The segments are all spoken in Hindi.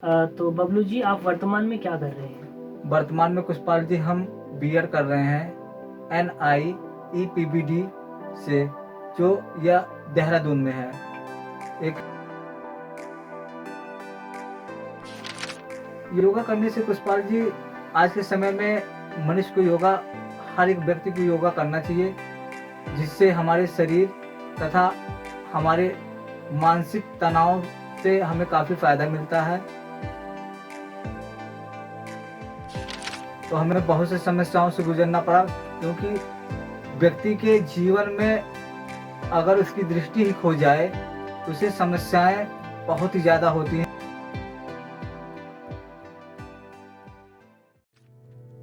तो बबलू जी, आप वर्तमान में क्या कर रहे हैं? वर्तमान में कुशपाल जी हम बीएड कर रहे हैं NIEPBD से, जो यह देहरादून में है। एक योगा करने से कुशपाल जी, आज के समय में मनुष्य को योगा, हर एक व्यक्ति को योगा करना चाहिए, जिससे हमारे शरीर तथा हमारे मानसिक तनाव से हमें काफ़ी फायदा मिलता है। तो हमें बहुत सी समस्याओं से गुजरना पड़ा, क्योंकि व्यक्ति के जीवन में अगर उसकी दृष्टि ही खो जाए तो उसे समस्याएं बहुत ही ज़्यादा होती हैं।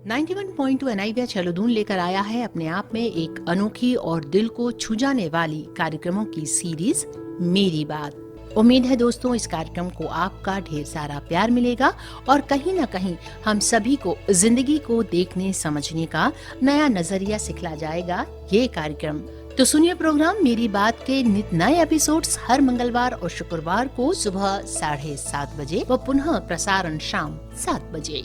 91.2 एनआईविया चलोदून लेकर आया है अपने आप में एक अनोखी और दिल को छू जाने वाली कार्यक्रमों की सीरीज मेरी बात। उम्मीद है दोस्तों, इस कार्यक्रम को आपका ढेर सारा प्यार मिलेगा और कहीं न कहीं हम सभी को जिंदगी को देखने समझने का नया नजरिया सिखला जाएगा ये कार्यक्रम। तो सुनिए प्रोग्राम मेरी बात के नित नए एपिसोड्स हर मंगलवार और शुक्रवार को सुबह 7:30 बजे व पुनः प्रसारण शाम 7 बजे।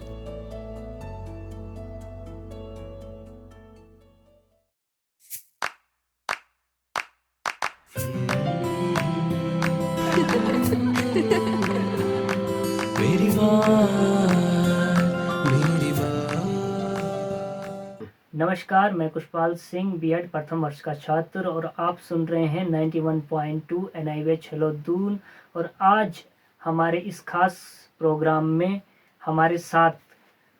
मेरी बात। नमस्कार, मैं कुशपाल सिंह, बीएड प्रथम वर्ष का छात्र, और आप सुन रहे हैं 91.2 एनआईवे छलोदून। और आज हमारे इस खास प्रोग्राम में हमारे साथ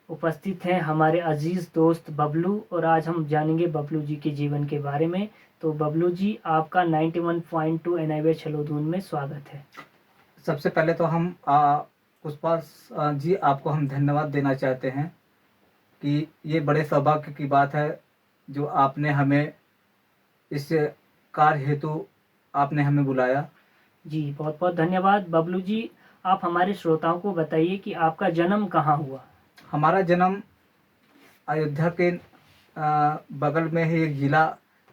उपस्थित हैं हमारे अजीज़ दोस्त बबलू, और आज हम जानेंगे बबलू जी के जीवन के बारे में। तो बबलू जी, आपका 91.2 एनआईवे छलोदून में स्वागत है। सबसे पहले तो हम पुष्पा जी, आपको हम धन्यवाद देना चाहते हैं कि ये बड़े सौभाग्य की बात है जो आपने हमें इस कार्य हेतु आपने हमें बुलाया। जी, बहुत बहुत धन्यवाद। बबलू जी, आप हमारे श्रोताओं को बताइए कि आपका जन्म कहाँ हुआ? हमारा जन्म अयोध्या के बगल में ही एक जिला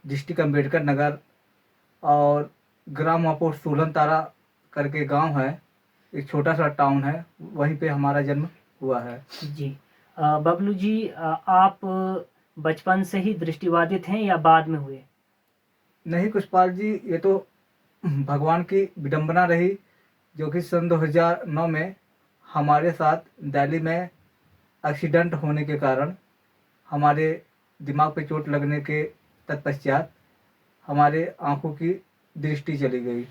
डिस्ट्रिक्ट अम्बेडकर नगर और ग्राम वापुर सोलन तारा करके गांव है, एक छोटा सा टाउन है, वहीं पे हमारा जन्म हुआ है। जी, बबलू जी, आप बचपन से ही दृष्टिबाधित हैं या बाद में हुए? नहीं कुशपाल जी, ये तो भगवान की विडंबना रही, जो कि सन 2009 में हमारे साथ दिल्ली में एक्सीडेंट होने के कारण हमारे दिमाग पे चोट लगने के तत्पश्चात हमारे आंखों की दृष्टि चली गई।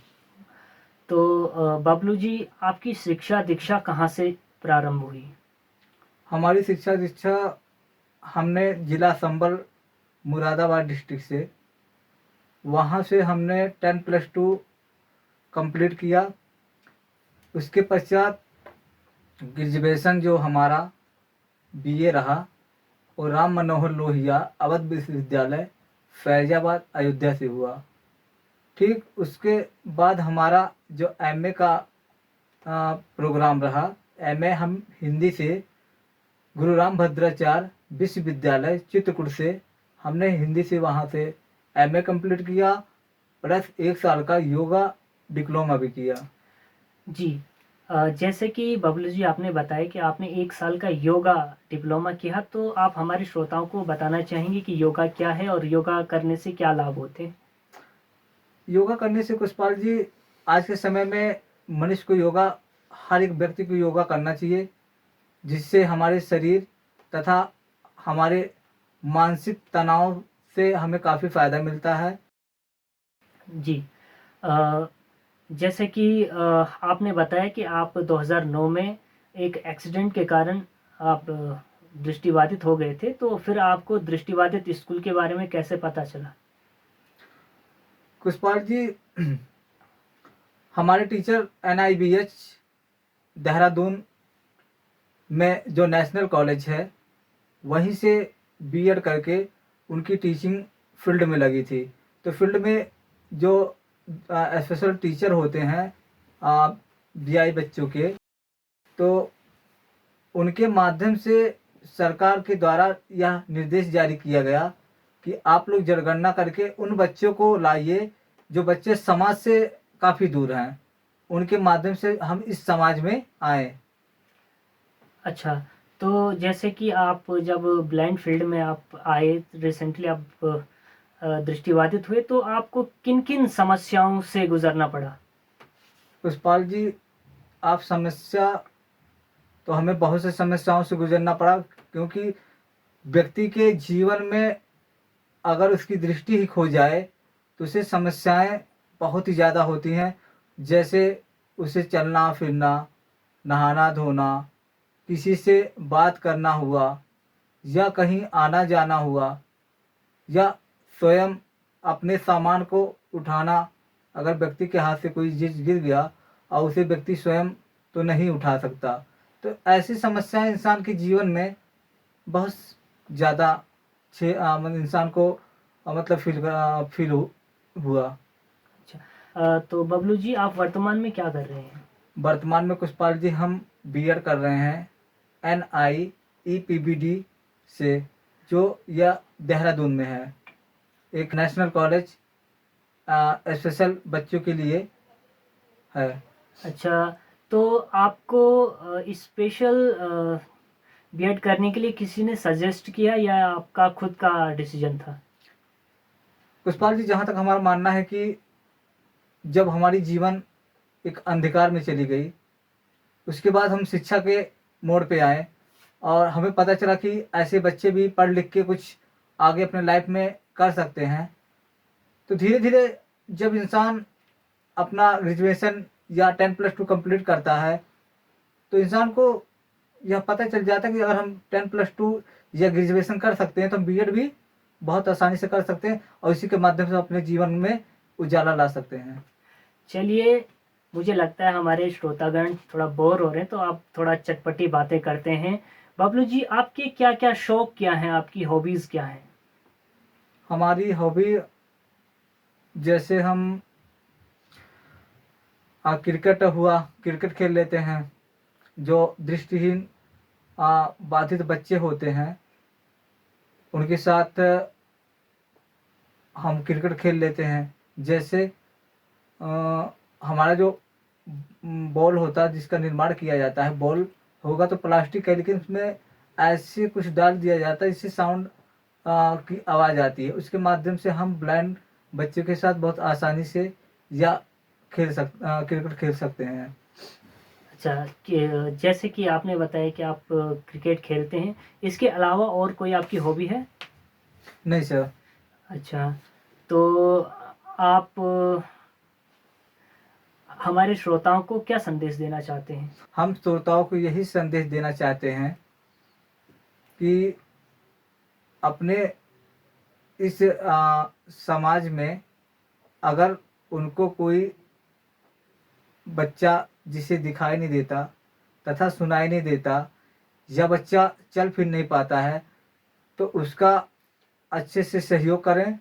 तो बबलू जी, आपकी शिक्षा दीक्षा कहाँ से प्रारंभ हुई? हमारी शिक्षा दीक्षा हमने जिला संबल मुरादाबाद डिस्ट्रिक्ट से, वहाँ से हमने 10+2 कंप्लीट किया। उसके पश्चात ग्रेजुएशन जो हमारा BA रहा, और राम मनोहर लोहिया अवध विश्वविद्यालय फैजाबाद अयोध्या से हुआ। ठीक उसके बाद हमारा जो MA का प्रोग्राम रहा, MA हम हिंदी से गुरु रामभद्राचार्य विश्वविद्यालय चित्रकूट से हमने हिंदी से वहाँ से MA कंप्लीट किया, प्लस 1 साल का योगा डिप्लोमा भी किया। जी, जैसे कि बबलू जी आपने बताया कि आपने 1 साल का योगा डिप्लोमा किया, तो आप हमारे श्रोताओं को बताना चाहेंगे कि योगा क्या है और योगा करने से क्या लाभ होते हैं? योगा करने से कुशपाल जी, आज के समय में मनुष्य को योगा, हर एक व्यक्ति को योगा करना चाहिए, जिससे हमारे शरीर तथा हमारे मानसिक तनाव से हमें काफ़ी फायदा मिलता है। जी, जैसे कि आपने बताया कि आप 2009 में एक एक्सीडेंट के कारण आप दृष्टिबाधित हो गए थे, तो फिर आपको दृष्टिबाधित स्कूल के बारे में कैसे पता चला? कुशपाल जी, हमारे टीचर NIBH देहरादून में जो नेशनल कॉलेज है, वहीं से BEd करके उनकी टीचिंग फील्ड में लगी थी। तो फील्ड में जो स्पेशल टीचर होते हैं BI बच्चों के, तो उनके माध्यम से सरकार के द्वारा यह निर्देश जारी किया गया कि आप लोग जनगणना करके उन बच्चों को लाइए जो बच्चे समाज से काफ़ी दूर हैं, उनके माध्यम से हम इस समाज में आए। अच्छा, तो जैसे कि आप जब ब्लाइंड फील्ड में आप आए, रिसेंटली आप दृष्टिबाधित हुए, तो आपको किन-किन समस्याओं से गुज़रना पड़ा? पुष्पाल जी, आप समस्या तो हमें बहुत सी समस्याओं से गुजरना पड़ा, क्योंकि व्यक्ति के जीवन में अगर उसकी दृष्टि ही खो जाए तो उसे समस्याएं बहुत ही ज़्यादा होती हैं। जैसे उसे चलना फिरना, नहाना धोना, किसी से बात करना हुआ, या कहीं आना जाना हुआ, या स्वयं अपने सामान को उठाना। अगर व्यक्ति के हाथ से कोई चीज़ गिर गया और उसे व्यक्ति स्वयं तो नहीं उठा सकता, तो ऐसी समस्याएं इंसान के जीवन में बहुत ज़्यादा मतलब इंसान को मतलब फील हुआ। अच्छा, तो बबलू जी, आप वर्तमान में क्या कर रहे हैं? वर्तमान में कुशपाल जी हम बीएड कर रहे हैं NIEPBD से, जो यह देहरादून में है, एक नेशनल कॉलेज स्पेशल बच्चों के लिए है। अच्छा, तो आपको स्पेशल बीएड करने के लिए किसी ने सजेस्ट किया या आपका खुद का डिसीजन था? पुष्पाल जी, जहाँ तक हमारा मानना है कि जब हमारी जीवन एक अंधकार में चली गई, उसके बाद हम शिक्षा के मोड़ पे आए और हमें पता चला कि ऐसे बच्चे भी पढ़ लिख के कुछ आगे अपने लाइफ में कर सकते हैं। तो धीरे धीरे जब इंसान अपना ग्रेजुएशन या 10+2 कंप्लीट करता है, तो इंसान को यह पता चल जाता है कि अगर हम 10+2 या ग्रेजुएशन कर सकते हैं तो हम बीएड भी बहुत आसानी से कर सकते हैं और इसी के माध्यम से अपने जीवन में उजाला ला सकते हैं। चलिए, मुझे लगता है हमारे श्रोतागण थोड़ा बोर हो रहे हैं, तो आप थोड़ा चटपटी बातें करते हैं। बबलू जी, आपके क्या क्या शौक क्या हैं, आपकी हॉबीज़ क्या हैं? हमारी हॉबी, जैसे हम क्रिकेट हुआ, क्रिकेट खेल लेते हैं। जो दृष्टिहीन बाधित बच्चे होते हैं उनके साथ हम क्रिकेट खेल लेते हैं। जैसे हमारा जो बॉल होता है जिसका निर्माण किया जाता है, बॉल होगा तो प्लास्टिक का, लेकिन उसमें ऐसे कुछ डाल दिया जाता है इससे साउंड की आवाज़ आती है। उसके माध्यम से हम ब्लाइंड बच्चों के साथ बहुत आसानी से या क्रिकेट खेल सकते हैं। अच्छा, जैसे कि आपने बताया कि आप क्रिकेट खेलते हैं, इसके अलावा और कोई आपकी हॉबी है? नहीं सर। अच्छा, तो आप हमारे श्रोताओं को क्या संदेश देना चाहते हैं? हम श्रोताओं को यही संदेश देना चाहते हैं कि अपने इस समाज में अगर उनको कोई बच्चा जिसे दिखाई नहीं देता तथा सुनाई नहीं देता, या बच्चा चल फिर नहीं पाता है, तो उसका अच्छे से सहयोग करें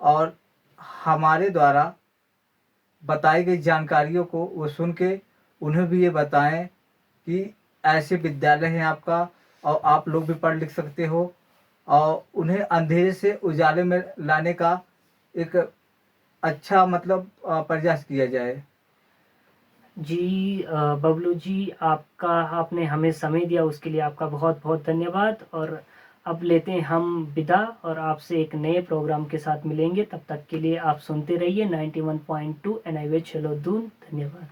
और हमारे द्वारा बताई गई जानकारियों को वो सुन के उन्हें भी ये बताएं कि ऐसे विद्यालय हैं आपका और आप लोग भी पढ़ लिख सकते हो, और उन्हें अंधेरे से उजाले में लाने का एक अच्छा मतलब प्रयास किया जाए। जी, बबलू जी, आपने हमें समय दिया, उसके लिए आपका बहुत बहुत धन्यवाद। और अब लेते हैं हम विदा और आपसे एक नए प्रोग्राम के साथ मिलेंगे। तब तक के लिए आप सुनते रहिए 91.2 NIVH हेलोदून। धन्यवाद।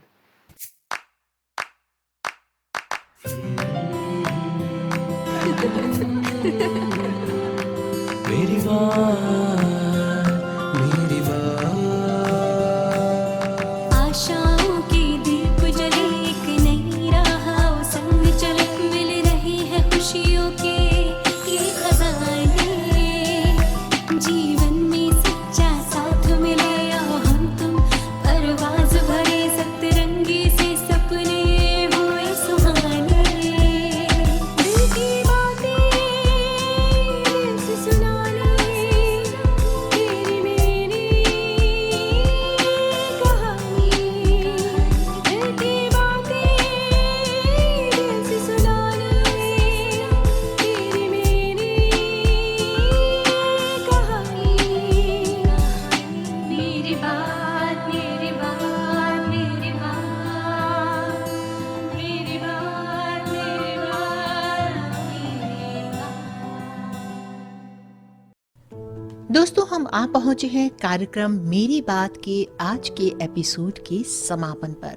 मेरी बात, मेरी बात। आशाओं की दीप जले एक नई राह संग चले, मिल रही है खुशियों के ये खजाने। जीवन में सच्चा साथ मिले, आओ हम तुम परवाज भरे, सतरंगी से सपने हुए सुहाने। दिल की बातें दोस्तों, हम आ पहुंचे हैं कार्यक्रम मेरी बात के आज के एपिसोड के समापन पर।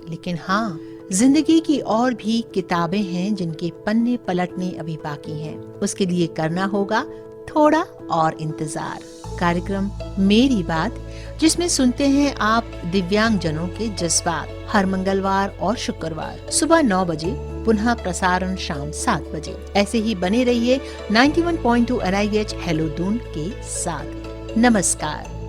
लेकिन हाँ, जिंदगी की और भी किताबें हैं जिनके पन्ने पलटने अभी बाकी हैं। उसके लिए करना होगा थोड़ा और इंतजार। कार्यक्रम मेरी बात, जिसमें सुनते हैं आप दिव्यांग जनों के जज्बात, हर मंगलवार और शुक्रवार सुबह 9 बजे, पुनः प्रसारण शाम 7 बजे। ऐसे ही बने रहिए 91.2 NIVH हेलो दून के साथ। नमस्कार।